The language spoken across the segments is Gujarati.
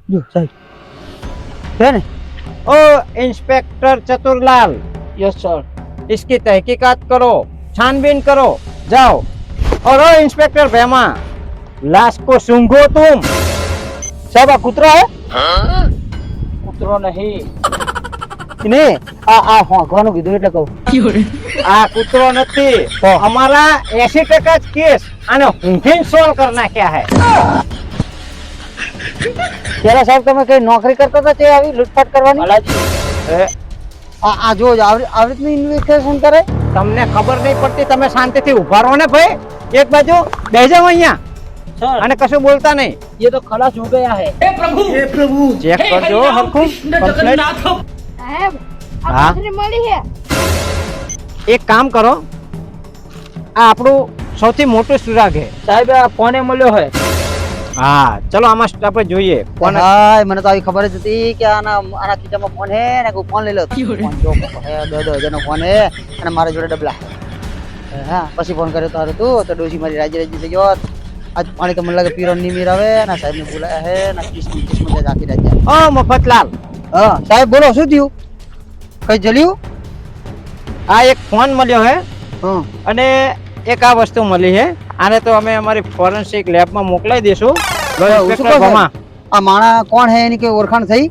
જો સાહેબ है ना। ओ इंस्पेक्टर चतुरलाल, यस सर। इसकी तहकीकात करो, छानबीन करो, जाओ। और ओ इंस्पेक्टर भेमा, लाश को सूंघो तुम। साहब आ कुतरा है કૂતરો નહીં, ने आ हां કોનું કીધું એટલે કહું આ કૂતરો નથી, તો અમારા 80% જ કેસ આને ઊંઘીને સોલ્વ કરી નાખ્યા હે. પેલા સાહેબ તમે કઈ નોકરી કરતા હતા તે આવી લૂંટફાટ કરવાની બાલાજી એ, આ જો આવી રીતનું ઇન્વેસ્ટિગેશન કરે તમને ખબર નહીં પડતી, તમે શાંતિથી ઊભા રહો ને ભાઈ, એક બાજુ બેસી જાઓ અહીંયા સર અને કશું બોલતા નહીં. ये तो खलास हो गया है। ચેક કરજો હરખું કમ્પ્લીટ. સાહેબ આ હા? કોથળી મળી છે. એક કામ કરો, આ આપણું સૌથી મોટું સુરાગ હે. સાહેબ આ ફોને મળ્યો है। હા ચલો આમાં આપણે જોઈએ કોને. હાય મને તો આવી ખબર જ હતી કે આના ખીચામાં ફોન હે ને કોઈ ફોન લઈ લો ફોન જો હે 10,000 નો ફોન હે અને મારા જોડે ડબલા હા પછી ફોન કર્યો તો હારું તું તો ડોસી મારી રાજી રાજી થઈ ગયો આજ પાણી તો મને લાગે પીરો નીમીર આવે અને સાહેબ ને બોલાયા હે ને કિસ્મત આખી રાજી ઓ મફતલાલ, હા સાહેબ બોલો શું થયું કઈ જલ્યું આ એક ફોન મળ્યો હે હા અને એક આ વસ્તુ મળી છે. આને તો અમે અમારી ફોરેન્સિક લેબમાં મોકલાઈ દઈશું. ઇન્સ્પેક્ટર ભમા, આ માણા કોણ હે એની કઈ ઓળખાણ થઈ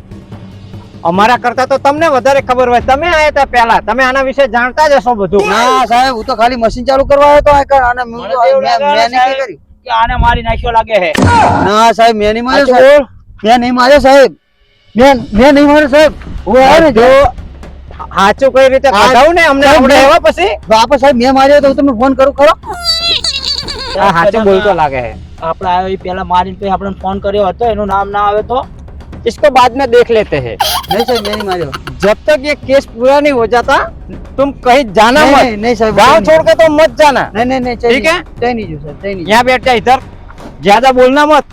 અમારા કરતા તો તમને વધારે ખબર હોય, તમે આયા હતા પહેલા, તમે આના વિશે જાણતા જ હશો બધું. ના સાહેબ હું તો ખાલી મશીન ચાલુ કરવા આવ્યો તો આ કર અને મને તો એવું લાગે મેં નહીં સાહેબ કરી કે આને મારી નાખ્યો લાગે है। ના સાહેબ મેં નહીં માર્યો સાચું સાહેબ મેં નહીં માર્યો સાહેબ મેં નહીં માર્યો સાહેબ હું આવ્યો ને જો સાચું કઈ રીતે કઢાવું ને અમને સાહેબ, આપણે મેં- એવા પછી બાપા સાહેબ મેં માર્યો તો હું તમને ફોન કરું ખરો આ સાચું બોલતો લાગે है. આપણે આવ્યો એ પહેલા મારીને પછી આપણને ફોન કર્યો હતો, એનું નામ ના આવે તો इसको बाद में देख लेते हैं. નહીં સાહેબ મેં નહીં માર્યો जब तक ये केस पूरा नहीं हो जाता तुम कहीं जाना नहीं, मत. नहीं, नहीं साहब, गाँव नहीं। छोड़ के तो मत जाना. નહીં નહીં નહીં ठीक है? જઈ નહીં જો સાહેબ જઈ નહીં यहाँ बैठ जा इधर, ज्यादा बोलना मत.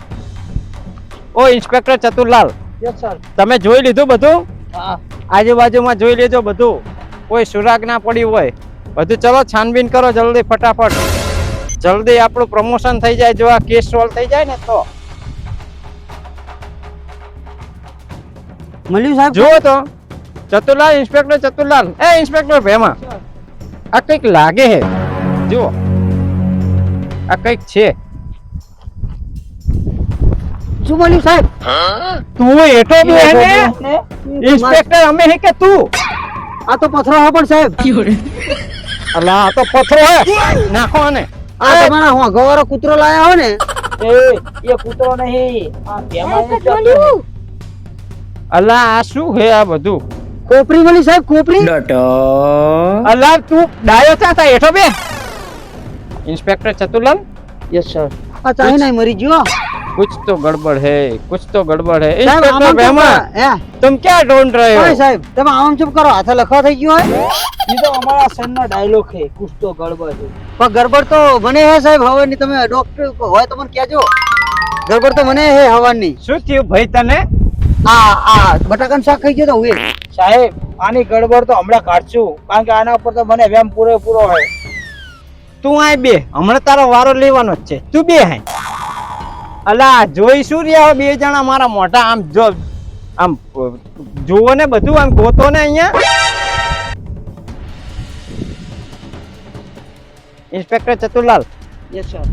ओ इंस्पेक्टर चतुरलाल, યસ સર। તમે જોઈ લીધું બધું? હા આજુબાજુમાં જોઈ લેજો બધું, કોઈ સુરાગ ના પડી હોય બધું. ચલો છાનબીન કરો જલ્દી ફટાફટ, જલ્દી આપણું પ્રમોશન થઈ જાય. જો આ કેસ સોલ્વ થઈ જાય ને તો મળ્યું સાહેબ જુઓ તો ચતુરલાલ, ઇન્સ્પેક્ટર ચતુરલાલ, એ ઇન્સ્પેક્ટર ભેમા, આ કંઈક લાગે છે. જુઓ આ કંઈક છે. શું મળ્યું સાહેબ તું એટો બી હે ને? ઇન્સ્પેક્ટર અમે હે કે તું? આ તો પથરો હે પણ સાહેબ અલા આ તો પથરો હે, નાખો આને. આ તમારા હું ગવારો કૂતરો લાયા હો ને એ ये કૂતરો નહીં, આ ભેમા સાહેબ મળ્યું. અલા આ શું હે આ બધું? કોપરી મળી સાહેબ કોપરી અલા તું ડાયો થા એઠો બે. Inspector Chaturlal, yes sir. આ ચાહી નહીં મરી ગયો कुछ तो गड़बड़ है, कुछ तो गड़बड़ है. સાહેબ इंस्पेक्टर આમ भैमा, હે तुम क्या ढूंढ रहे ઓય हो? સાહેબ તમે આમ ચૂપ કરો હાથે લખવા થઈ ગયો હે ये तो हमारा सन्ना डायलॉग है, कुछ तो गड़बड़ है। પણ ગડબડ તો મને હે સાહેબ હવાની તમે ડોક્ટર હોય તો મને કહેજો ગડબડ તો મને હે હવાની શું થયું ભાઈ તને? આ બટાકાનું શાક ખાઈ ગયો તો હું સાહેબ આની ગડબડ તો હમણાં કાઢશું, કારણ કે આના ઉપર તો મને વેમ પૂરેપૂરો હોય। તું આય બે, હમણાં તારો વારો લેવાનો જ છે. તું બે હાય. અલા જોઈ શું રહ્યા હો બે જણા મારા મોઢા આમ જો, આમ જુઓ ને બધું, આમ ગોતો ને અહીંયા. Inspector Chaturlal, yes sir.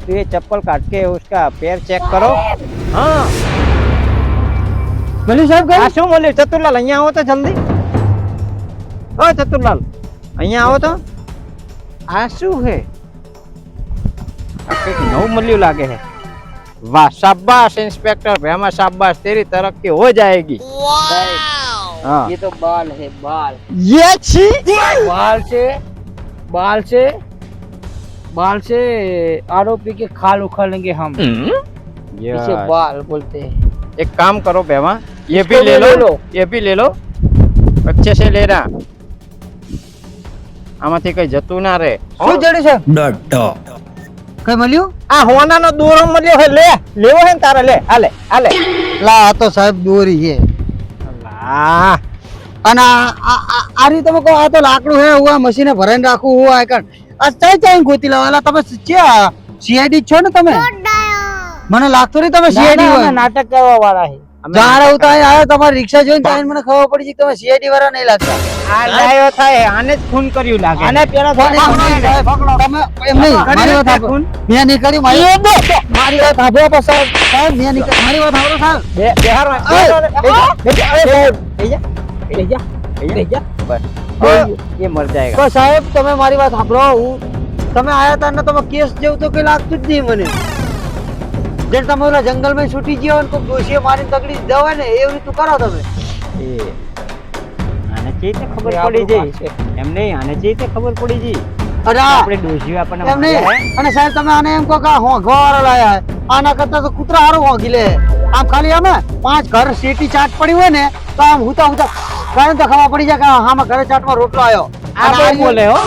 तो ये चप्पल काट के उसका पैर चेक करो. हाँ મળ્યું સાહેબ આ શું બોલ્યું? ચતુરલાલ અહીંયા આવો તો જલ્દી. ઓ ચતુરલાલ અહીંયા આવો તો. આ શું હે? આ કંઈક નવું મળ્યું લાગે है. वाह शाबाश इंस्पेक्टर भैमा, शाबाश, तेरी तरक्की हो जाएगी. साहब हाँ ये तो बाल है, बाल ये छी. बाल से बाल से बाल से आरोपी के खाल उखाड़ेंगे हम, इसे यार, बाल बोलते हैं। एक काम करो भैमा, ये भी इसको ले भी ले लो, लो। ये भी ले लो, अच्छे से लेना. આમાંથી કઈ જતું ના રે. શું જડ્યું સાહેબ કઈ મળ્યું આ હોનાનો દોરો મળ્યો હે, લે લેવો હે ને તારે, લે આલે આલે. લા આ તો સાહેબ દોરી છે અલા અને આ રીતે તમે કહો આ તો લાકડું હે હું આ મશીને ભરાઈને રાખું હું આ કણ આ ચાઈ ચાઈ ગોતી લાવેલા તમે સીઆઈડી છો ને તમે મને લાગતું નહીં તમે ना, સીઆઈડી ना, હોય ना, नाटक करवा वाला है। જાણ આવતા અહીં આવ્યો તમારી રિક્ષા જોઈને તો આઈને મને ખબર પડી કે તમે સીઆઈડી વાળા નહીં લાગતા આ લાયો થાય આને જ ખૂન કર્યું લાગે આને પેલા પણ એમ નહીં, સાહેબ, તમે એમ નહીં, મારી વાત સાંભળો. મેં નહીં કરી, મારી વાત સાંભળો તો સાહેબ. સાહેબ, મેં નહીં કરી, મારી વાત સાંભળો સાહેબ. બેહારો ये मर जाएगा તો સાહેબ તમે મારી વાત સાંભળો. તમે આયા તા ને તમે કેસ જેવું તો કઈ લાગતું જ નહીં મને. જેમ તમે ઓલા જંગલમાં છૂટી ગયા હોય ને કોઈ ડોશીએ મારીને તગડી દીધા હોય ને એવી રીતનું કરો તમે. એ આને ચેતે ખબર પડી જઈ એમ નહીં આને ચેતે ખબર પડી જઈ અરે આ, આપણે ડોશીઓ આપણને એમ નહીં. માર્યા હે. અને સાહેબ તમે આને એમ કહો કે આ હોંઘવા વાળા લાયા હે. આના કરતા તો કૂતરા હારું હોંઘી લે. આમ ખાલી અમે 5 ઘર શેટી ચાટ પડી હોય ને તો આમ હુતા હુતા કારણ તો ખબર પડી જાય કે આમાં ઘરે ચાટમાં રોટલો આવ્યો. આ બહુ બોલે હો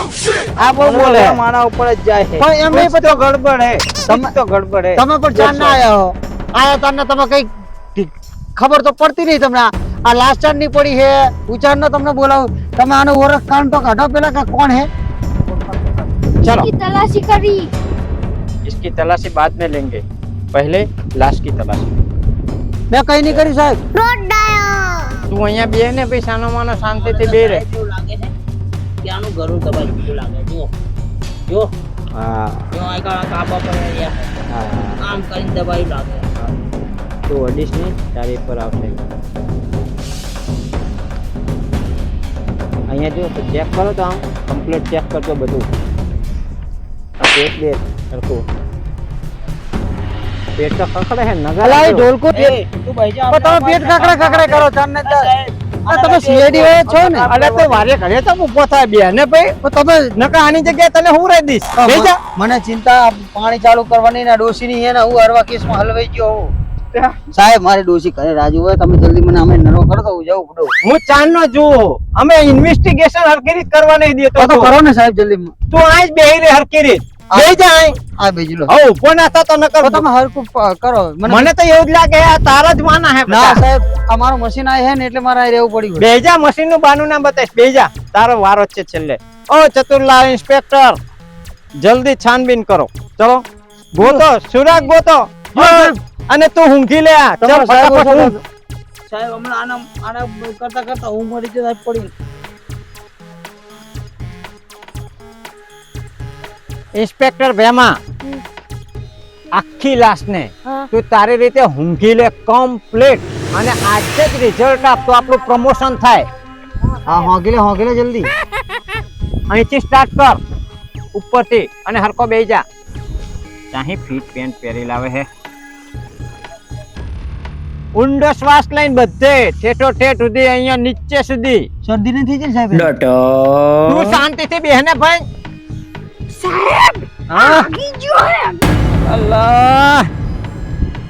આ બહુ બોલે મારા ઉપર જ જાય છે પણ એમ નહીં, कुछ तो गड़बड़ है कुछ तो गड़बड़ है તમે પણ જાણ ના આયા હો. આયા તાને તમે કઈ ખબર તો પડતી નહીં તમને. આ લાસ્ટ ચાર ની પડી છે ઉચાર નો તમને બોલાવું. તમે આનો ઓળખ કાઢ તો કાઢો પેલા કે કોણ હે. चलो की तलाशी करी इसकी तलाशी बाद में लेंगे पहले लाश की तलाशी મેં કઈ નહીં કર્યું સાહેબ. તું અહીંયા બે ને ભાઈ સાનો માનો શાંતિથી બે રહે એવું લાગે છે કે આનું ઘરું દબાઈ ગયું લાગે જો જો હા જો આ કાબા પર રહ્યા હા આમ કરીને દબાઈ લાગે તું અડીશ નહીં તારી પર આવશે અહીંયા જો તો ચેક કરો તો આમ કમ્પ્લીટ ચેક કરજો બધું આ પેટ બે સરખું પેટ તો ખખડે છે અલા એ નગર ઢોલકો એ તું ભાઈ જા પણ તમે પેટ કાકડા કાકડા કરો ચાર ને ચાર. આ તમે સીઆઈડી વાળા છો ને. અરે તો વારે ઘરે તો ઊભો થાય બે ને ભાઈ પણ તમે નકા આની જગ્યાએ તને હું રહી દઈશ લઈ જા મને ચિંતા પાણી ચાલુ કરવાની ના ડોશીની હે ને હું હરવા કેસમાં હલવાઈ ગયો હું. સાહેબ મારી ડોશી ઘરે રાજુ હોય તમે જલ્દી મને અમે નરો કરો તો હું જાઉં પડો. હું ચાંદનો જુઓ અમે ઇન્વેસ્ટિગેશન હરકી રીત કરવા નહીં દેતો તો કરો ને સાહેબ જલ્દી. તું આજ બેહી રે હરકી રીત બેહી જા આય આ બેજી લો. હો ઉભો ના થતો ન તો કર તમે હરકું કરો મને તો એવું જ લાગે આ તારા જ વાના હે ના બધા સાહેબ અમારું મશીન આ હે ને એટલે મારે અહીં રહેવું પડ્યું. બેહી જા મશીન નું બાનું ના બતાઈશ બેહી જા તારો વારો જ છે છેલ્લે ઓ ચતુરલાલ ઇન્સ્પેક્ટર જલ્દી છાનબીન કરો ચલો ગોતો સુરાગ ગોતો અને તું ઊંઘી લે આ ચલ તમારા સાહેબ ફટાફટ ઓછો ઊંઘ. સાહેબ હમણાં આના કરતા કરતા હું મરી જતા પડી ઇન્સ્પેક્ટર ભેમા આખી લાશ ને हाँ તું તારી રીતે ઊંઘી લે કમ્પ્લીટ અને આજે જ રિઝલ્ટ આપ તો આપણું પ્રમોશન થાય હા હોંગી લે જલ્દી. અહીંથી સ્ટાર્ટ કર ઉપરથી અને હરકો બેહી જા ચાહી ફીટ પેન્ટ પહેરી લાવે હે ઊંડો શ્વાસ લઈને બધે ઠેઠો ઠેઠ સુધી અહીંયા નીચે સુધી શરદી નથી થઈ જાય સાહેબ. તું શાંતિથી બેહને ભાઈ साहेब હા आगे जो है અલ્લાહ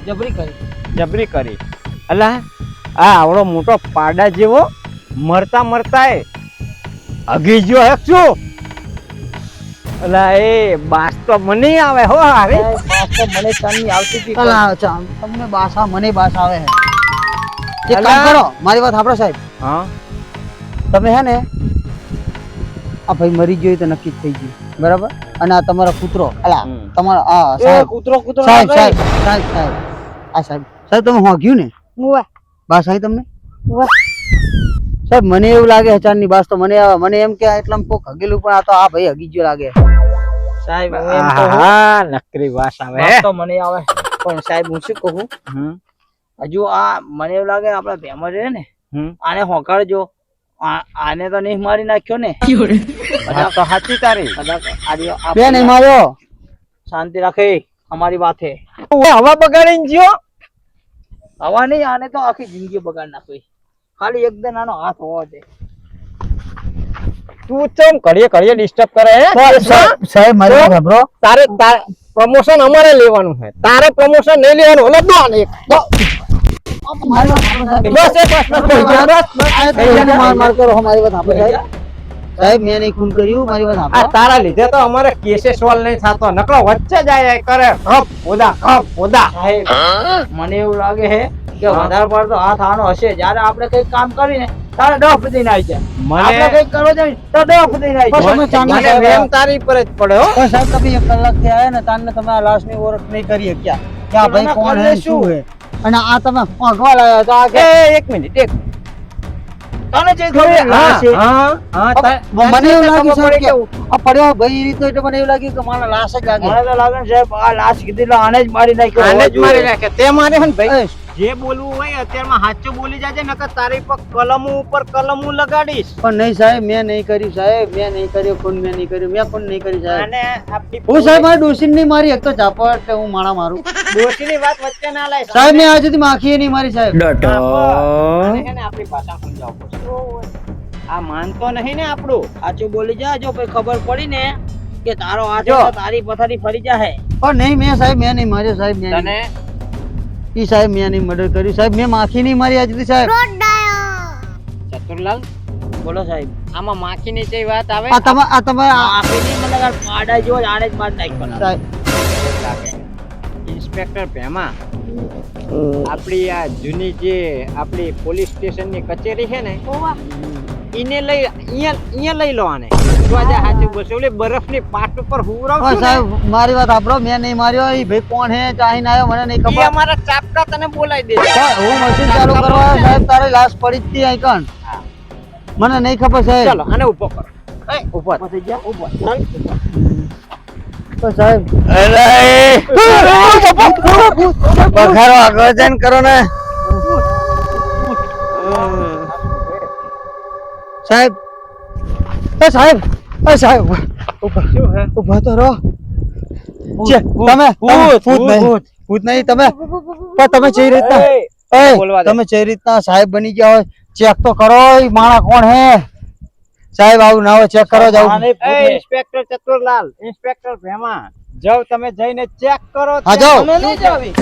જબરી કરી જબરી કરી અલ્લાહ આ આવડો મોટો પાડા જેવો મરતા મરતા એ અગી ગયો હે શું અલ્લાહ એ બાસ તો મને આવે હો આવે તો મને ચાની આવતી હતી અલા, અચ્છા, તમને બાસા મને બાસ આવે છે. એક અલા. કામ કરો મારી વાત સાંભળો સાહેબ. હા તમે હે ને આ ભાઈ મરી ગયો એ તો નક્કી જ થઈ ગયું બરાબર. અને આ તમારો કૂતરો અલા હમ. તમારો આ એ સાહેબ કૂતરો કૂતરો સાહેબ ના સાહેબ કરી. સાહેબ સાહેબ આ સાહેબ સાહેબ તમે હોંગ્યું ને हुआ બાસ આવી તમને हुआ સાહેબ મને એવું લાગે છે ચાંદની બાસ તો મને આવે. મને એમ કે એટલામાં કોક હગેલું પણ આ તો આ ભાઈ હગી ગયો લાગે. સાહેબ હું એમ કહું આહા નકરી વાસ આવે વાત તો મને આવે પણ સાહેબ હું શું કહું હમ હજુ આ મને એવું લાગે આપડા ભેમર છે ને હમ આને હોકાડજો આને તો નહીં મારી નાખ્યો ને વાત તો સાચી તારી કદાચ આર્યો આ બે નહીં માર્યો. શાંતિ રાખે અમારી વાતે હવા બગાડીને જ્યો હવા નહીં આને તો આખી જિંદગી બગાડ નાખી ખાલી એકદમ આનો હાથ હોવો છે તું ચમ ઘડીએ ડિસ્ટર્બ કરે હે સાહેબ મારી વાત સાંભળો. તારે પ્રમોશન અમારે લેવાનું છે તારે પ્રમોશન નહીં લેવાનું ઓલો દો ને એક દો. મારી વાત સાંભળો સાહેબ. બસ એક બસ બસ બસ આ તમે માર માર કરો હો, મારી વાત સાંભળો સાહેબ. સાહેબ મેં નહીં ખૂન કર્યું મારી વાત આ સાંભળો. તારા લીધે તો અમારે કેસે સોલ્વ નહીં થતો નકરો વચ્ચે જાય કરે કપ ઓદા સાહેબ મને એવું લાગે છે કે વધારે પડતો હાથ આનો હશે જયારે આપણે કઈક કામ કરીને તારે ડફ દઈને આવી જાય આપણે મને કઈક કરો જાય તો ડફ દઈને આવી બસ જાય અમે ચાંદના મને સાહેબ વેમ તારી પર જ પડે હો પણ સાહેબ તમે 1 કલાક થી આયા ને તાનને તમે આ લાશ ની ઓળખ નહીં કરી શક્યા કે આ ભાઈ કોણ હે શું હે અને આ તમે પગવા લાવ્યા તો આ કે એક મિનિટ એક તને જે ખબર લાશ છે મને એવું લાગ્યું સાહેબ કે આ પડ્યો ભાઈ એ રીતનો એટલે મને એવું લાગ્યું કે મારા લાશ જ લાગે મને તો લાગે ને સાહેબ આ લાશ કીધી એટલે આને જ મારી નાખ્યો આને જ હોવો મારી જોઈએ. નાખે તે મારે હે ને ભાઈ એ, જે બોલવું હોય અત્યારમાં સાચું બોલી જાજે નકર તારી પર કલમો ઉપર કલમો લગાડીશ પણ નહીં સાહેબ મેં નહીં કર્યું સાહેબ મેં નહીં કર્યું ખૂન મેં નહીં કર્યું મેં ખૂન નહીં કર્યું સાહેબ અને આપણી હું સાહેબ મારી ડોસીને નહીં મારી એક તો ઝાપટ કે હું માણા મારું ડોશીની વાત વચ્ચે ના લાય સાહેબ મેં આજ સુધી માખીએ નહીં મારી સાહેબ આને હે ને આપણી ભાષા સમજાવવું પડશે. આ માનતો નહીં ને આપણું સાચું બોલી જા જો કોઈ ખબર પડી ને કે તારો હાથ જો. તો તારી પથારી ફરી જાહે પણ નહીં મેં સાહેબ મેં નહીં માર્યો સાહેબ મેં તને ઈ સાહેબ મેં નહીં મર્ડર કર્યું સાહેબ મેં માખી નહીં મારી આજ સુધી સાહેબ ચતુરલાલ બોલો સાહેબ આમાં માખીની જે વાત આવે આ તમે આખી મને લગાડ પાડા જો આને જ માર નાખ્યો સાહેબ ઇન્સ્પેક્ટર ભેમા આપણી આ જૂની જે આપણી પોલીસ સ્ટેશનની કચેરી છે ને ઈને લઈ અહીંયા લઈ લો આને જો આજે સાચું બસ ઓલી બરફની પાટ ઉપર હુવરાવ ઓ સાહેબ મારી વાત સાંભળો મેં નહીં માર્યો ઈ ભાઈ કોણ હે ચાહીને આવ્યો મને નહીં એ ખબર અમારા ચાપટા તને બોલાઈ દે પણ હું મશીન ચાલુ કરવા આવ્યો, સાહેબ તારી લાશ પડી જ હતી અહીં કણ મને નહીં ખબર સાહેબ ચાલો આને ઉભો કરો એ ઉભો થા. થઈ જા ઉભો તો સાહેબ બખારો આગળ જઈને કરો ને સાહેબ એ સાહેબ એ સાહેબ શું હે ઉભા તો રહો તમે ભૂત નહીં ભૂત નહીં તમે પણ તમે જે રીતના એ બોલવા દે. તમે જે રીતના સાહેબ બની ગયા હોય ચેક તો કરો ઈ માણા કોણ હે સાહેબ આવું ના હોય ચેક કરો જાવ એ ઇન્સ્પેક્ટર ચતુરલાલ ઇન્સ્પેક્ટર ભેમા જાવ તમે જઈને ચેક કરો હા, જાઓ. અમે નહીં જાવી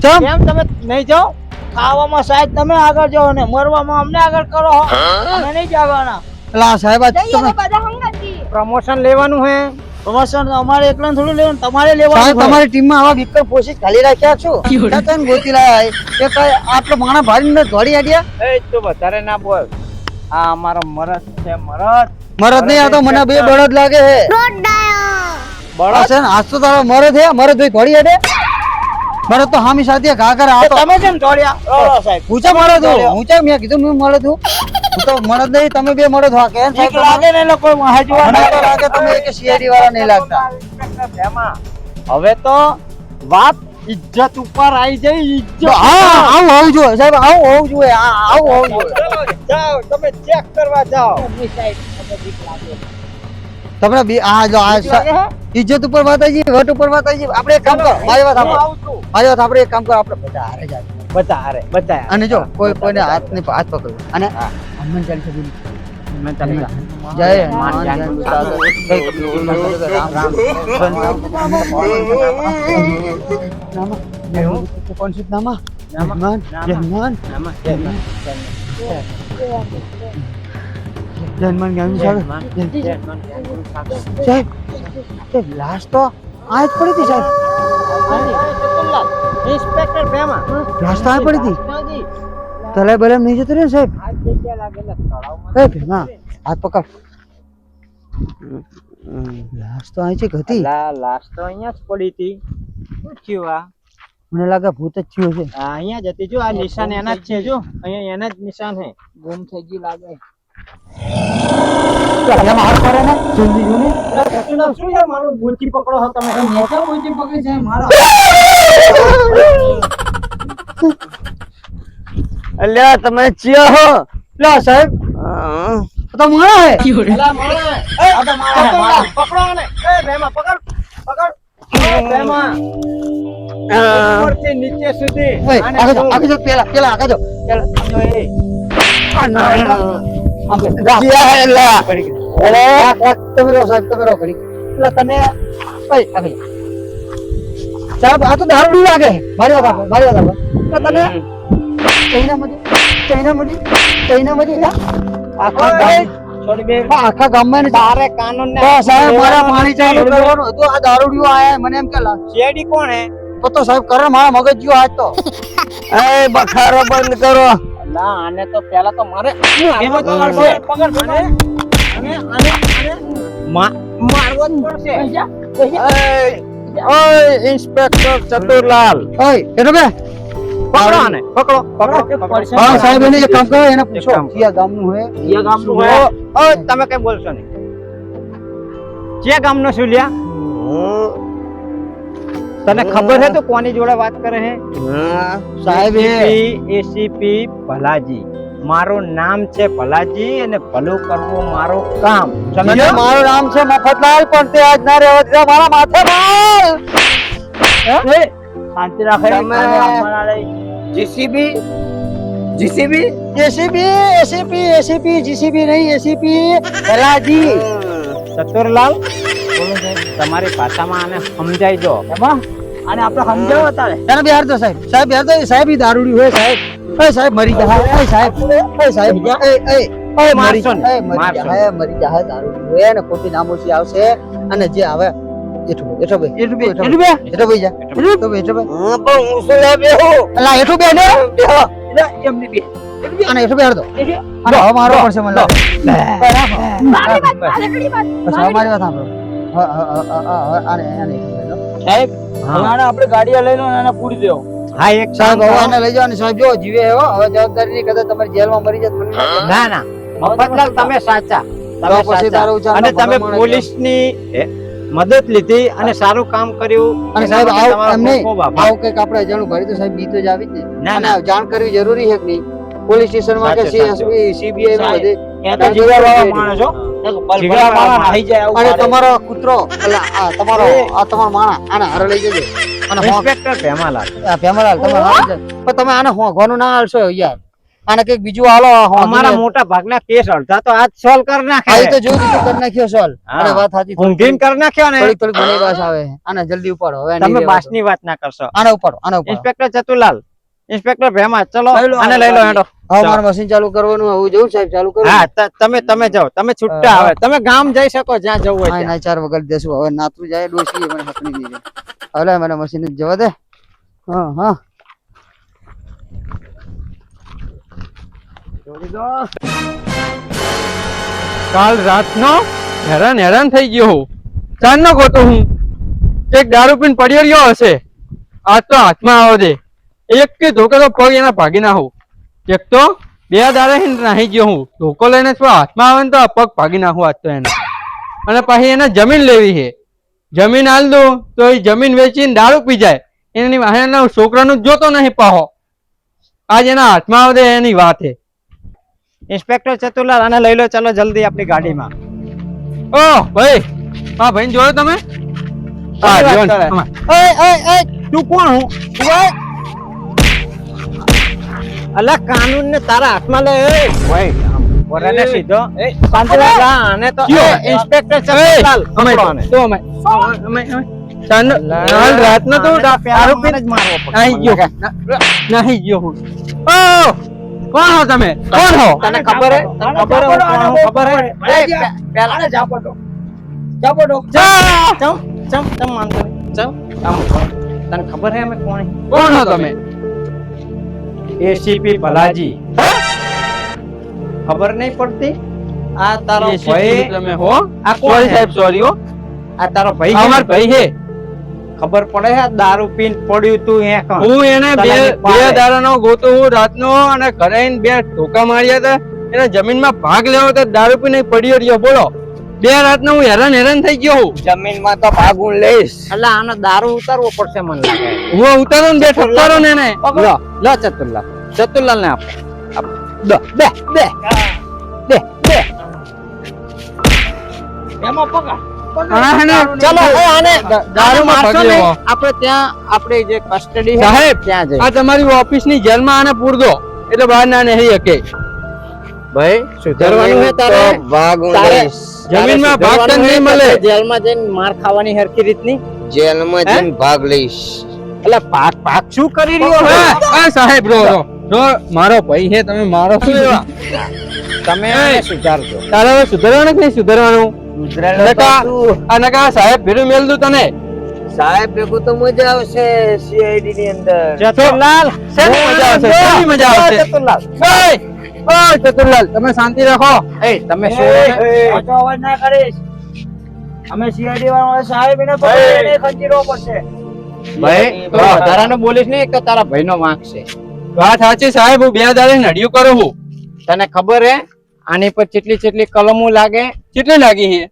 ચમ કેમ તમે નહીં જાઓ ખાવામાં સાહેબ તમે આગળ જાઓ ને મરવામાં અમને આગળ કરો હો. અમે નહીં જવાના લા સાહેબ આ જઈએ તમે ને બધા હંગાતી. પ્રમોશન લેવાનું હે પ્રમોશન અમારે એકલાને થોડું લેવાનું તમારે સાહેબ લેવાનું હોય. તમારી ટીમમાં આવા વિકર પોષિત ખાલી રાખ્યા છો ક્યાં તને ગોતી લાયા એ કઈ આટલો માણા ભારીને ધોડી આડ્યા એ તો વધારે ના બોલ આ અમારો મરદ છે મરદ મરદ નહીં આ તો મને બે બળદ લાગે હે બળદ આ છે ને આજ તો તારો મરદ હે મરદ ભાઈ ધોડી આડે મરદ તો હામી સાથે ઘા કરે આ તો તમે કેમ દોડ્યા રોડો સાહેબ ઊંચા મળે તું ઊંચા મેં કીધું હું મળે તું હું તો મળે નહીં તમે બે મળે છો કેમ બીક સાહેબ લાગે ને એટલે કોઈ વાહે જોવા મને ના તો લાગે તમે એક સીઆઈડી વાળા નહીં લાગતા ઇન્સ્પેક્ટર ભેમા હવે તો વાત ઇજ્જત ઉપર આવી જઈ ઇજ્જત હા આવું હોવું જોઈએ સાહેબ આવું હોવું જોઈએ આવું હોવું જોઈએ ચલો, જાઓ તમે ચેક કરવા જાઓ તમને આ જો આ ઇજ્જત ઉપર વાત આવી ગઈ વટ ઉપર વાત આવી ગઈ આપણે એક કામ કરો મારી વાત સાંભળો મારી વાત આપણે એક કામ કરો આપણે બધા હારે જાય બતા અરે બતા અને જો કોઈને હાથ પકડવું અને હનુમાન ચાલીસા બોલી જય હનુમાન જય હનુમાન જય કપિલ રામ રામ કોણ છે નામા હનુમાન જય હનુમાન જય હનુમાન જ્ઞાન સાહેબ સાહેબ લાશ તો આ જ પડી હતી સાહેબ ઇન્સ્પેક્ટર ભેમા લાશ તો આ પડી હતી તલાય બલાય નહીં જતો રહ્યો ને સાહેબ આ જગ્યા લાગેલા તળાવમાં એ ભીમા હાથ પકડ લાશ તો અહીં છે હતી લાશ તો અહીંયા જ પડી હતી શું થયું આ મને લાગે ભૂત જ થયો છે આ અહીંયા જ હતી જો આ નિશાન એના જ છે જો અહીંયા એના જ નિશાન છે ગુમ થઈ ગઈ લાગે એમાં હાથ મારે ને જલ્દી જો ને શું યાર મારું બુચી પકડો છો તમે પકડી જાય મારા અલ્યા તમે ચિયા હો લા સાહેબ તો માણા હે એલા મારા આ તો મારા પકડો ને એ ભેમા પકડ પકડ એ ભેમા ઉપરથી નીચે સુધી ઓય આને આગળ જો. આગળ જો પેલા આગળ જો પેલા જો એ જીયા હે લા તમે રહો સાહેબ તમે રહો ઘડી એટલે તને ઓય આગળ સાહેબ આ તો દારૂ લાગે મારી વાત આપો મારી વાત આપો તો તને ચૈનામાંથી આખા ગામ છોડી બે આખા ગામમાં ને તારે કાનૂન ને તો સાહેબ મારા પાણી ચાલુ કરવાનું હતું આ દારૂડિયો આયા મને એમ કે લા શેડી કોણ હે તો સાહેબ કરે મારા મગજ ગયો આજ તો એ બખારો બંધ કરો ના આને તો પહેલા તો મારે એનો તો મારશે. પકડ આને મારવો જ પડશે ઓય ઇન્સ્પેક્ટર ચતુરલાલ ઓય એનો બે પકડો આને, પકડો, પકડો. હા સાહેબ એને એક કામ કરો એને પૂછો કામ કરો. કયા ગામનું હે કયા ગામનું હે? ઓય, તમે કઈ બોલશો નહીં. કયા ગામનો છું લ્યા? તને ખબર હે તો કોની જોડે વાત કરે હે? સાહેબ એસીપી ભલાજી. મારું નામ છે ભલાજી અને ભલું કરવું મારું કામ. સમજો? મારું નામ છે મફતલાલ પણ તે આજ ના રહેવા દીધા મારા માથે માલ એ, શાંતિ રાખે તમે- અને અમારા લઈ. જીસીબી જીસીબી એસીપી જીસીબી નહીં એસીપી ભલાજી ચતુરલાલ બોલો સાહેબ, તમારી ભાષામાં આને સમજાઈ દો. એમાં અને આપણે સમજાવો તારે એને બિહાર દો સાહેબ બિહાર દો સાહેબ ઈ દારૂડી હોય સાહેબ એ સાહેબ મરી જાય એ સાહેબ મારશો ને, મરી મારશો જાય મરી જાય દારૂડી હોય ને ખોટી નામોસી આવશે અને જે આવે એઠું ભાઈ જા અલા એઠું બે ને એમની બે અને એઠું બેહાર દો અને હવે મારો પડશે મને લાગે. મારી વાત મારી વાત બસ હવે મારી વાત સાંભળો આને એઠું લઈ લો. સાહેબ હા. હવે આપણે ગાડીઓ લઈ લો અને એને પૂરી દેવો હા, એક સાહેબ કામ હવે કરો. આને લઈ જાઓ અને સાહેબ જો જીવે હો હવે જવાબદારી નહીં કદાચ તમારી જેલમાં મરી જાય તો મને ના કહે. ના ના, મફતલાલ તમે સાચા, તો તમે પછી સાચા. તારું ઉચ્ચારણ અને તમે ભલામણ પોલીસની મદદ લીધી અને સારું કામ કર્યું. અને એના સાહેબ માટે આવું તમારો એમ નહીં ખૂબ ખૂબ આભાર. આવું કંઈક આપણે અજાણું ભર્યું તો સાહેબ બી તો જ આવી જ ને ના, અને ના. જાણ કરવી જરૂરી છે કે નહીં પોલીસ સ્ટેશનમાં કે સાચું, સાચું. સીબીઆઈ માં બધે એ તો જીગરવાળા માણસ હો જીગરવાળા માણસ થઈ જાય અને આવું તમારો કૂતરો એટલે આ તમારો માણા આને હારે લઈ જજો અને ઇન્સ્પેક્ટર ભેમાલાલ, ભેમલાલ તમે હારે જજો. પણ તમે આને હોવાનું ના હાલશો યાર આને કંઈક બીજું હાલો અમારા મોટા ભાગના કેસ અડધા તો આજ સોલ્વ કરી આ નાખે. તો જોઈ દીધું કરી નાખ્યો સોલ હા. અને વાત સાચી ઊંઘીને કરી નાખ્યો ને. થોડીક ઘણી વાત આવે આને જલ્દી ઉપાડો હવે નહીં તમે રહેવાતું. બાસની વાત ના કરશો. આને ઉપાડો ઇન્સ્પેક્ટર ચતુરલાલ, ઇન્સ્પેક્ટર ભેમા, ચલો લઈ લો, આને લઈ લો હેડો. હવે મારે મશીન ચાલુ કરવાનું હું જવું સાહેબ ચાલુ કરું હા, તમે જાઓ, તમે છૂટા હવે તમે ગામ જઈ શકો જ્યાં જવું હોય હા ત્યાં. ના ચાર વગર દેશું હવે નાતું જાય ડોસી મને હકની દીધી હવે મને મશીન જવા દે હા હા કાલ રાતનો હેરાન થઈ ગયો હું ચાંદનો ગોતો હું એક દારૂ પીને પડ્યો રહ્યો હશે આજ તો હાથમાં આવો દે એક કે ધોકે તો પગ એના ભાગી નાખું એક તો બે દાડે નાહી ગયો હું ધોકો લઈને જ હાથમાં આવે ને તો પગ ભાગી નાખું આજ તો એને અને પછી એને જમીન લેવી છે જમીન હાલ દઉં તો એ જમીન વેચીને દારૂ પી જાય એની વાહના છોકરાનું જોતો નહીં પાહો આજ એના હાથમાં આવે દે એની વાત છે ઇન્સ્પેક્ટર ચતુરલાલ આને લઈ લો, ચલો જલ્દી આપણી ગાડીમાં. ઓહ ભાઈ હા ભાઈ જોયો તમે હા વાત જોયો કરે? ને. તું કોણ હું? અલા કાનૂન ને તારા હાથમાં લે. એ ભાઈ બોરાને સીધો શાંતિ રાખ. આને તો કયો? ઇન્સ્પેક્ટર ચતુરલાલ અમે પકડો આને. તો અમે કાલ રાતનો તો આને દારૂ પેલા જ મારવો પડશે. નાહી ગયો નાહી ગયો હું ઓ કોણ હો તમે કોણ હો તને ખબર હે? તને ખબર હે હું કોણ હું? ખબર હે? આને ઝાપટો ઝાપટો ચમ માનતો નહીં. ચમ તને ખબર હે અમે કોણ હે? કોણ હો તમે એસીપી ભલાજી. ખબર નહીં પડતી? આ તારો એ શીખી ભાઈ, તમે હો આ કોણ સોરી હે? સાહેબ સોરી હો આ તારો ભાઈ અમાર છે? ભાઈ હે ખબર પડે હે દારૂ પીને પડ્યું તું એ કાં? હું એને બે તલાટી બે પાડે. દાડાનો ગોતો હું રાતનો અને ઘરે આઈને બે ઠોકા માર્યા હતા એને જમીનમાં ભાગ લેવો તો દારૂ પીને પડ્યો રહ્યો બોલો બે રાતનો હું હેરાન થઈ ગયો હું જમીનમાં તો ભાગું લઈશ એટલે આનો દારૂ ઉતારવો પડશે મને લાગે. હું ઉતારો ને બે ઠપકારો ને એને લો ચતુરલાલ ને આપો. દો બે એમાં પકડ હા, હે ને? ચલો એ આને દારૂમાં મારશો ભાગ નહીં. લેવો. આપણે ત્યાં આપણે જે કસ્ટડી સાહેબ, ત્યાં જઈએ. આ તમારી ઓફિસ ની જેલમાં આને પૂર દો એટલે બહાર ના નહીં શકે ભાઈ સુધારવાનું હે તારે તારે જમીનમાં ભાગ તો નહીં મળે જેલમાં જઈને માર ખાવાની હરખી રીતની જેલમાં જઈને ભાગ લઈશ એટલે ભાગ શું કરી રહ્યો છે? હા, સાહેબ રો મારો ભાઈ છે તમે મારો શું એવા તમે આને સુધારજો. તારે હવે સુધારવાનું કે નહીં સુધારવાનું નકા સાહેબ ભેરું મેલ દઉં તને સાહેબ ભેગું તો મજા આવશે સીઆઈડી ની અંદર ચતુરલાલ શેની મજા આવશે? શેની મજા આવશે? ચતુરલાલ ઓય ચતુરલાલ તમે શાંતિ રાખો એ તમે છોડો ને. ઓછો અવાજ ના કરીશ અમે સીઆઈડી વાળા સાહેબ એને પકડીને ખંજીરવો પડશે ભાઈ તો વધારાનું બોલીશ નહીં, એક તો તારા ભાઈનો વાંક છે. વાત સાચી સાહેબ, હું 2 દાડે નડિયું કરું છું. તને ખબર હે આની પર કેટલી કલમો લાગે? કેટલી લાગી છે?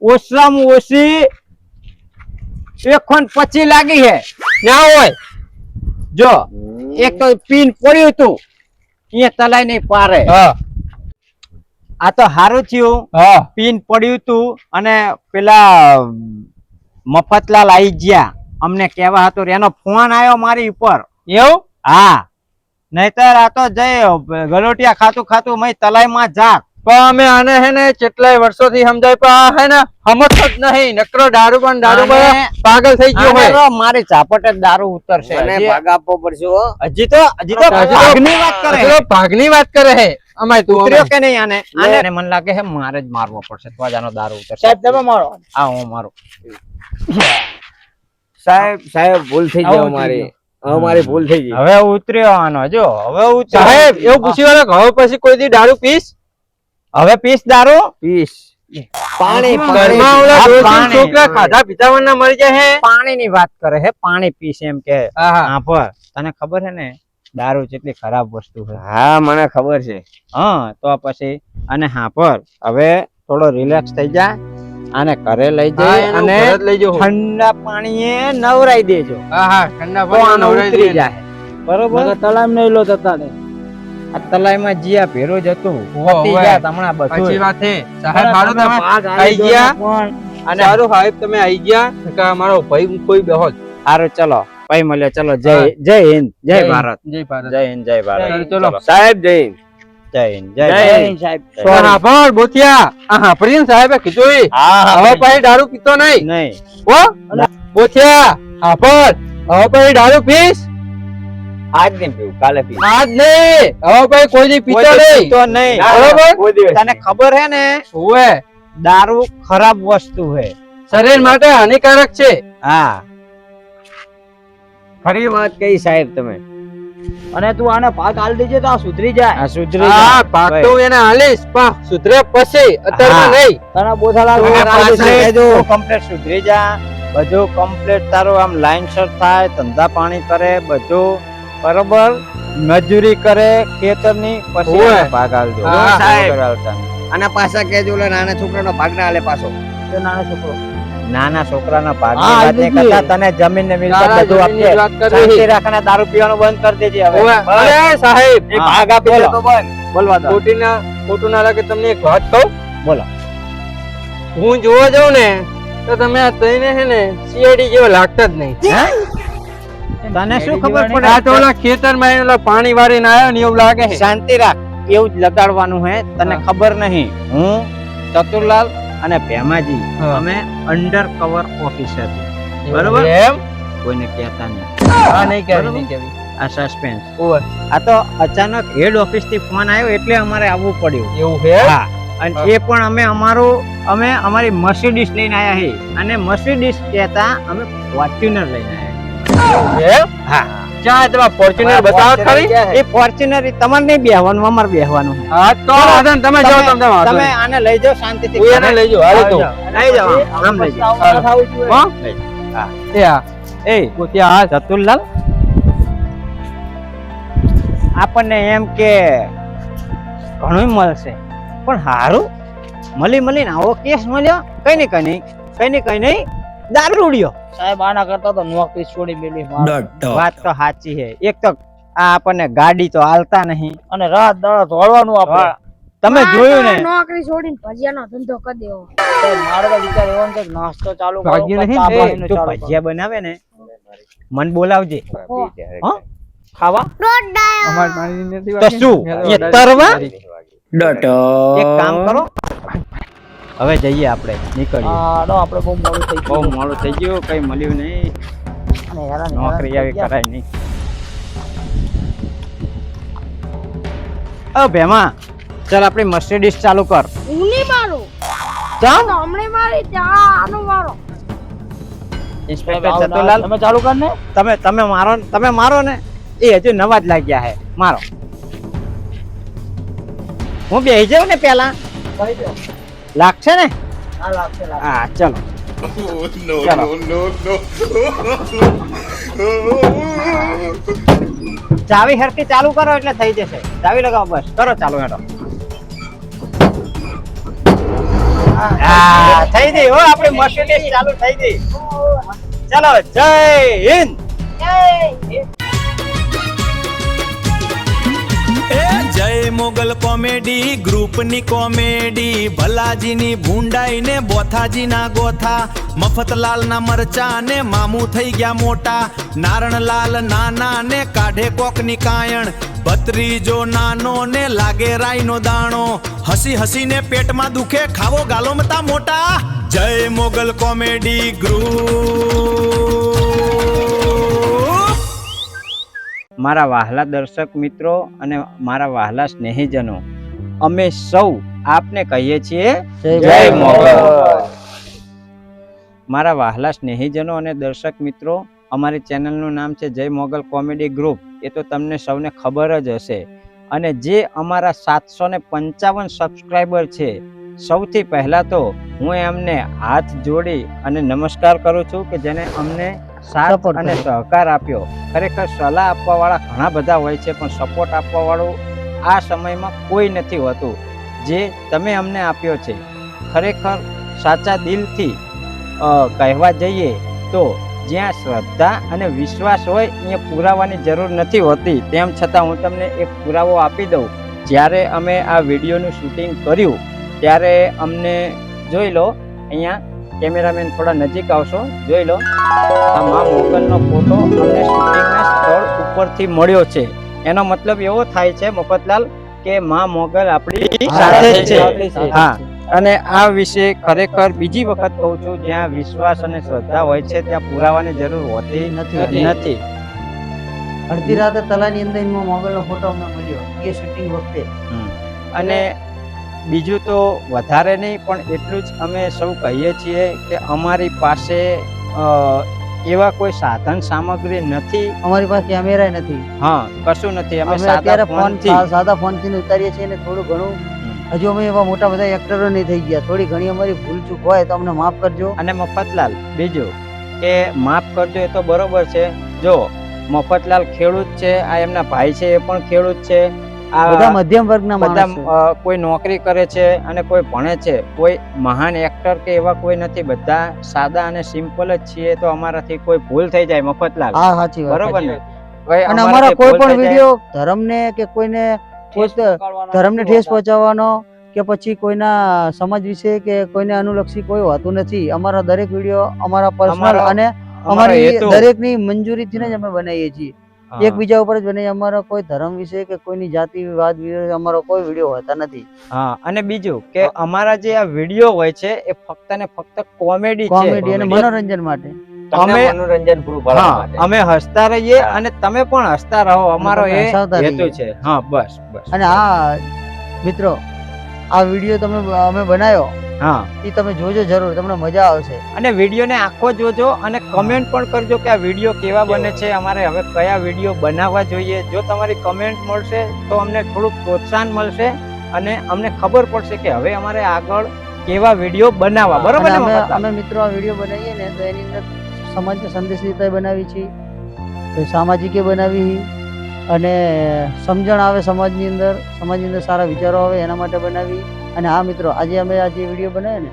ઓછામાં ઓછી 125 લાગી છે. ના હોય. જો એક તો પીન પડ્યું હતું એ તલાઈ નહીં પારે. હા આ તો હારું થયું હા પીન પડ્યું હતું અને પેલા મફતલાલ આવી ગયા અમને કેવા હતો, એનો ફોન આવ્યો મારી ઉપર. એવું? હા, નહીતર આ તો જય ગલોટિયા ખાતું મય તલાઈમાં જાત. પણ અમે આને હે ને કેટલાય વર્ષોથી સમજાય પણ આ હે ને સમજતો જ નહીં. નકરો દારૂ પાગલ થઈ ગયો આને હોય. તો મારી ઝાપટ જ દારૂ ઉતરશે. મને હજી ભાગ આપવો પડશે હો. હજી તો ભાગની વાત કરે હજુ તો ભાગની વાત કરે હે. અમાય તું ઉતર્યો કે નહીં આને મને લાગે છે મારે જ મારવો પડશે તો જ આનો દારૂ ઉતરશે. સાહેબ તમે મારો. હા હું મારું. સાહેબ ભૂલ થઈ ગઈ અમારી. અમારી ભૂલ થઈ ગઈ. હવે ઉતર્યો આનો, જો હવે ઉતર્યો. સાહેબ એવું પૂછી વાળો હવે પછી કોઈ દી દારૂ પીસ? હવે પીસ દારૂ પીસ પાણી ઘરમાં ઓલા આ ડોશી પાણી. છોકરા ખાધા પીધા વગરના મરી જાય હે. પાણીની વાત કરે છે, પાણી પીસ એમ કે. આહા. હા પર તને ખબર છે ને દારૂ કેટલી ખરાબ વસ્તુ છે. હા મને ખબર છે. હા તો પછી અને હા પર હવે થોડો રિલેક્સ થઈ જા અને ઘરે લઈ હા, જઈ એનું અને ઘર જ લઈ જાઓ. ઠંડા પાણીએ નવરાઈ દેજો આહા, ઠંડા તો પાણી આનો નવરાઈ ઉતરી દે. જાય. બરોબર? તલામ નહીં લો તતા ને. આ તલાઈમાં જીયા ભેરો જ હતું. ઓવે, પતી ઓવે. ગયા હમણાં સાચી બધું. વાત છે સાહેબ. સારું તમે આઈ ગયા અને સારું સાહેબ તમે આઈ ગયા કે અમારો ભાઈ કોઈ બેહો જ. સારું ચલો ભાઈ મળ્યો. ચલો જય હિન્દ, જય ભારત. જય ભારત. જય હિન્દ, જય ભારત. ચલો. સાહેબ જૈન. જય હિન્દ, જય જય ભારત. હિન્દ સાહેબ. હા પણ બોથિયા આ હાંભળીને સાહેબે કીધું ઈ. હા હવે પછી દારૂ પીતો નહીં નહીં. હો બોથિયા. હાંભળ, હવે પછી દારૂ પીસ? આજ નહીં પીવું, કાલે પીવું. આજ નહીં, હવે પછી કોઈ દી પીતો નહીં. પીતો નહીં. બરોબર? તને ખબર હે ને ઓવે, દારૂ ખરાબ વસ્તુ છે. શરીર માટે હાનિકારક છે. હા ખરી વાત કહી સાહેબ તમે. અને તું આને ભાગ આલ દેજે તો આ સુધરી જાય. આ સુધરી હા જાય. ભાગ તો હું એને હાલીશ પણ સુધરે પછી, અત્યારમાં હા. નહીં. તને બોથાલાલ અને ભાગ આલ દેજે. પાછળ તું complete સુધરી જા. બધું કમ્પ્લીટ તારું આમ લાઈનસર થાય, ધંધા પાણી કરે બધું બરોબર, મજૂરી કરે ખેતરની, પછી ઓવે. એને ભાગ આલજો. હા, સાહેબ. સાહેબ. આવતા નહીં. આના પાછા કહેજો ઓલા નાના છોકરાનો ભાગ ના આલે પાછો. તે નાનો છોકરો. નાના છોકરાના ભાગની હા, વાત નહીં આલજી. કરતા, તને જમીન ને મિલકત તારા બધું જમીનની આપજે. વાત કરી. શાંતિ રાખીને દારૂ પીવાનું બંધ કરી દેજે હવે. ઓવે. બસ. અરે સાહેબ, એ ભાગ આપી દે તો બંધ. બોલવા દો. ખોટું ના લાગે તમને એક વાત કહું? બોલો. હું જોવા જાઉં ને તો તમે આ તઈને હે ને સીઆઈડી જેવો લાગતા જ નહીં. તને શું ખબર પડે? આ તો ઓલા ખેતરમાં ઓલા પાણી વાળીને આવ્યો ને એવું લાગે છે. શાંતિ રાખ, એવું જ લગાડવાનું હે. તને હા. ખબર નહીં, હું ચતુરલાલ અને ભેમાજી હા. અમે અંડર કવર ઓફિસર બરોબર? એમ? કોઈને કહેતા નહીં. હા, નહીં કહેવી, બરોબર? નહીં કહેવી. આ સસ્પેન્સ. ઓવે. આ તો અચાનક હેડ ઓફિસ થી ફોન આવ્યો એટલે અમારે આવવું પડ્યું. એવું છે? હા, અને એ પણ અમે અમારી મર્સિડીઝ લઈને આયા છે, અને મર્સિડીઝ કહેતા અમે ફોર્ચ્યુનર લઈને આયા. એમ? હા, ક્યાં તમારે ફોર્ચ્યુનર બતાવો ખરી? એ ફોર્ચ્યુનર તમારે નહીં બેહવાનું, અમારે બેહવાનું. હા તો વાંધો નહીં, તમે જાઓ તમે વાંધો તમે નહીં. આને લઈ જાઓ શાંતિથી. હું એને લઈ જાઉં, હાલો તો. લઈ જાઓ, આમ લઈ જાઓ. પસ્તાવો ના થવું જોઈએ. હા? લઈ જાઓ. એ હા. એ ત્યાં હા. ચતુરલાલ, આપણને એમ કે ઘણું મળશે પણ હારું મળીને આવો કેસ મળ્યો. કઈ નહીં દારૂ ઉડ્યો. સાહેબ આના કરતા તો નોકરી છોડી મેલી મારે. વાત તો સાચી છે. એક તો આ આપણને ગાડી તો હાલતા નહીં. અને રાત દાડા દોડવાનું આપણે. તમે જોયું ને, નોકરી છોડીને ભજીયાનો ધંધો કરી દેવો. મારો તો વિચાર એવો છે કે નાસ્તો ચાલુ કરો, ભાગ્ય નહીં. ચા એ પાણીનું તું ચાલુ કરો. ભજીયા બનાવે ને મન બોલાવજે. હા? ખાવા અમારે પાણી નથી તો વાગી. શું એ તરવા? ડટો. એક કામ કરો, હવે જઈએ આપણે, નીકળીએ. હા, no, આપણે બહુ મોડું થઈ બહુ ગયું. મોડું થઈ ગયું, કઈ મળ્યું નહીં. અને હેરાન નોકરી આવી થઈ ગયા. કરાય નહીં. ઓ ભેમા, ચાલ આપણી મર્સિડીઝ ચાલુ કર. હું નહીં મારું. ચાલ. તો હમણાં મારી ત્યાં આનો મારો. ઇન્સ્પેક્ટર ચતુરલાલ, તમે ચાલુ કર ને. તમે મારો ને, એ હજુ નવા જ લાગ્યા હે. મારો. હું બેસી જાઉં ને પેલા, લાગશે ને? હા, લાગશે, લાગશે. હા ચલો. ચાવી હરખી ચાલુ કરો એટલે થઈ જશે. ચાવી લગાવો બસ કરો ચાલુ હેડો. થઈ ગઈ હો આપણી મર્સિડીઝ ચાલુ થઈ ગઈ. ચલો જય હિન્દ. જય મોગલ કોમેડી ગ્રુપની કોમેડી ભલાજીની ભૂંડાઈ ને બોથાજીના ગોથા મફતલાલ ના મરચા ને મામુ થઈ ગયા મોટા નારણલાલ નાના ને કાઢે કોકની કાયણ ભત્રીજો નાનો ને લાગે રાઈનો દાણો હસી હસીને પેટમાં દુખે ખાવો ગાલો મતા મોટા જય મોગલ કોમેડી ગ્રુપ. મારા વહાલા દર્શક મિત્રો અને મારા વહાલા સ્નેહીજનો, અમે સૌ આપને કહીએ છીએ જય મોગલ. મારા વહાલા સ્નેહીજનો અને દર્શક મિત્રો, અમારી ચેનલનું નામ છે જય મોગલ કોમેડી ગ્રુપ. એ તો તમને સૌને ખબર જ હશે. અને જે અમારા 755 સબસ્ક્રાઈબર છે, સૌથી પહેલા તો હું એમને હાથ જોડી અને નમસ્કાર કરું છું કે જેને અમને સાથ અને સહકાર આપ્યો. ખરેખર સલાહ આપવા વાળા ઘણા બધા હોય છે, પણ સપોર્ટ આપવા વાળું આ સમયમાં કોઈ નથી હોતું, જે તમે અમને આપ્યો છે. ખરેખર સાચા દિલથી કહેવા જઈએ તો જ્યાં શ્રદ્ધા અને વિશ્વાસ હોય અહીંયા પુરાવાની જરૂર નથી હોતી. તેમ છતાં હું તમને એક પુરાવો આપી દઉં. જ્યારે અમે આ વિડીયોનું શૂટિંગ કર્યું ત્યારે અમને જોઈ લો, અહીંયા કેમેરામેન થોડા નજીક આવશો, જોઈ લો, આ મા મોગલનો ફોટો અમને શૂટિંગના સ્થળ ઉપરથી મળ્યો છે. એનો મતલબ એવો થાય છે મફતલાલ કે મા મોગલ આપણી સાથે જ છે. હા, અને આ વિશે ખરેખર બીજી વખત કહું છું, જ્યાં વિશ્વાસ અને શ્રદ્ધા હોય છે ત્યાં પુરાવાની જરૂર હોતી નથી. અડધી રાતે તલાની અંદર મોગલનો ફોટો અમને મળ્યો એ શૂટિંગ વખતે. અને બીજું તો વધારે નહીં, પણ એટલું જ અમે સૌ કહીએ છીએ કે અમારી પાસે એવા કોઈ સાધન સામગ્રી નથી. અમારી પાસે કેમેરા નથી. હા, કશું નથી. અમે અત્યારે સાદા ફોનથી ઉતારીએ છીએ ને થોડું ઘણું. હજુ અમે એવા મોટા બધા એક્ટરો નહીં થઈ ગયા. થોડી ઘણી અમારી ભૂલ ચૂક હોય તો અમને માફ કરજો. અને મફતલાલ, બીજું કે માફ કરજો એ તો બરોબર છે. જો મફતલાલ ખેડૂત છે, આ એમના ભાઈ છે એ પણ ખેડૂત છે, બધા મધ્યમ વર્ગના બધા કોઈ નોકરી કરે છે અને કોઈ ભણે છે. કોઈ મહાન એક્ટર કે એવા કોઈ નથી. બધા સાદા અને સિમ્પલ જ છીએ. તો અમારાથી કોઈ ભૂલ થઈ જાય મફતલાલ, હા સાચી વાત, બરોબર ને? અને અમારા કોઈ પણ વિડીયો ધર્મને કે કોઈને ધર્મને ઠેસ પહોંચાડવાનો કે પછી કોઈના સમાજ વિશે કે કોઈને અનુલક્ષી કોઈ હોતું નથી. અમારા દરેક વિડીયો અમારા પર્સનલ અને અમારી દરેકની મંજૂરીથી જ અમે બનાવીએ છીએ. એકબીજા ઉપર જ બનાવીએ. અમારો કોઈ ધર્મ વિશે કે કોઈની જાતિવાદ વિશે અમારો કોઈ વિડીયો હોતા નથી. હા, અને બીજું કે અમારા જે આ વિડીયો હોય છે એ ફક્ત ને ફક્ત કોમેડી અને મનોરંજન માટે. મનોરંજન પૂરું પાડવા માટે અમે હસતા રહીએ અને તમે પણ હસતા રહો. અમારો એ હેતુ છે. હા, બસ બસ. અને આ મિત્રો, આ વિડીયો તમે અમે બનાવ્યો, હા, એ તમે જોજો જરૂર, તમને મજા આવશે. અને વિડીયોને આખો જોજો અને કમેન્ટ પણ કરજો કે આ વિડીયો કેવા બને છે, અમારે હવે કયા વિડીયો બનાવવા જોઈએ. જો તમારી કમેન્ટ મળશે તો અમને થોડુંક પ્રોત્સાહન મળશે અને અમને ખબર પડશે કે હવે અમારે આગળ કેવા વિડીયો બનાવવા. બરોબર ને? અમે મિત્રો આ વિડીયો બનાવીએ ને તો એની અંદર સમાજનો સંદેશ લેતા બનાવી છે, સામાજિકે બનાવી અને સમજણ આવે સમાજની અંદર સારા વિચારો આવે એના માટે બનાવી. અને હા મિત્રો, આજે અમે આ જે વિડીયો બનાવ્યો ને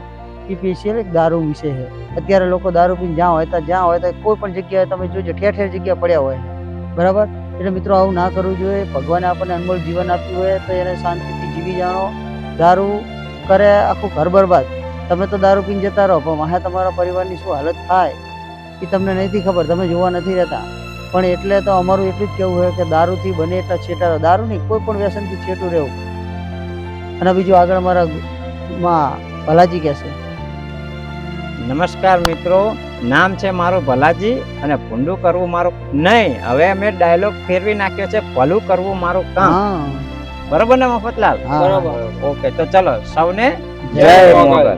એ સ્પેશિયલ એક દારૂ વિશે છે. અત્યારે લોકો દારૂ પીને જ્યાં હોય ત્યાં કોઈ પણ જગ્યાએ તમે જોજો ઠેર ઠેર જગ્યા પડ્યા હોય, બરાબર? એટલે મિત્રો આવું ના કરવું જોઈએ. ભગવાને આપણને અનમોલ જીવન આપ્યું હોય તો એને શાંતિથી જીવી જાણો. દારૂ કરે આખું ઘર બરબાદ. તમે તો દારૂ પીને જતા રહો, પણ વાહે તમારા પરિવારની શું હાલત થાય એ તમને નથી ખબર, તમે જોવા નથી રહેતા. પણ એટલે તો અમારું એટલું જ કહેવું હોય કે દારૂથી બને એટલા છેટા રહો. દારૂ નહીં, કોઈ પણ વ્યસનથી છેટું રહેવું. અને બીજું આગળ મારા માં ભલાજી કહેશે. નમસ્કાર મિત્રો, નામ છે મારું ભલાજી અને ભૂંડું કરવું મારું નહીં. હવે મેં ડાયલોગ ફેરવી નાખ્યો છે, ભલું કરવું મારું કામ. બરોબર ને મફતલાલ? બરોબર. ઓકે, તો ચલો સૌને જય મોગલ.